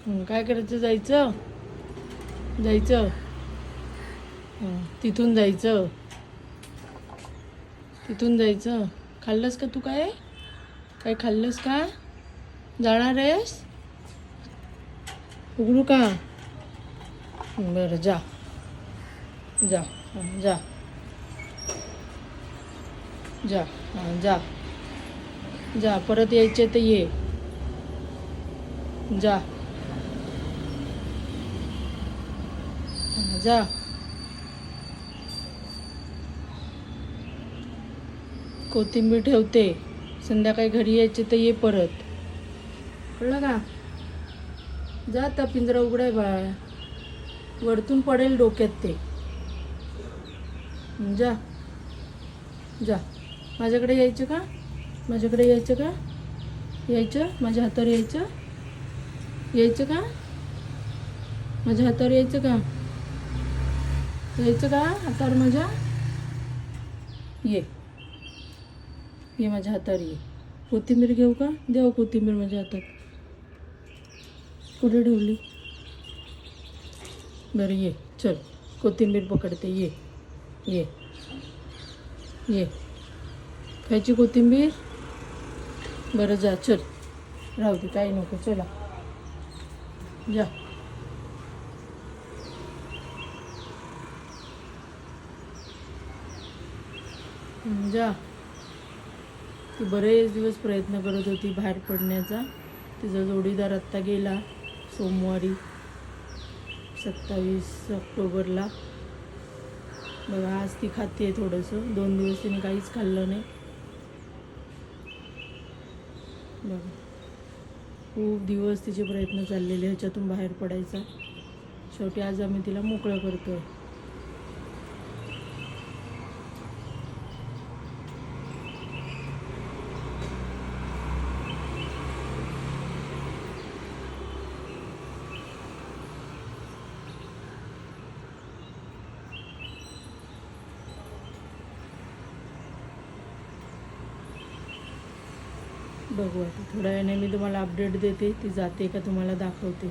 काय करायचं? जायचं जायचं तिथून जायचं तिथून जायचं. खाल्लंस का तू? काय काय खाल्लंस का? जाणार आहेस? उघडू का? बरं जा जा जा जा जा जा. परत यायचे तर ये. जा जा. कोथिंबीर ठेवते. संध्याकाळी घरी यायचे तर ये परत. कळलं का? जा. आता पिंजरा उघडाय बाळ. वरतून पडेल डोक्यात ते. जा जा. माझ्याकडे यायचं का? माझ्याकडे यायचं का? यायचं माझ्या हातावर यायचं? यायचं का? माझ्या हातावर यायचं का? यायचं का हातावर माझ्या? ये ये माझ्या हातावर ये. कोथिंबीर घेऊ का? देऊ कोथिंबीर माझ्या हातात. कुठे ठेवली? बरं ये. चल कोथिंबीर पकडते. ये ये ये. खायची कोथिंबीर? बरं जा. चल राहू दे. काही नको. चला जा. जा. ती बरेच दिवस प्रयत्न करत होती बाहेर पडण्याचा. तिचा जोडीदार आत्ता गेला सोमवारी 27 ऑक्टोबरला. बघा आज ती खाते थोडंसं. 2 दिवस तिने काहीच खाल्लं नाही. बघा खूप दिवस तिचे प्रयत्न चाललेले ह्याच्यातून बाहेर पडायचा. शेवटी आज आम्ही तिला मोकळं करतोय. बघू आता थोड्या वेळाने मी तुम्हाला अपडेट देते. ती जाते का तुम्हाला दाखवते.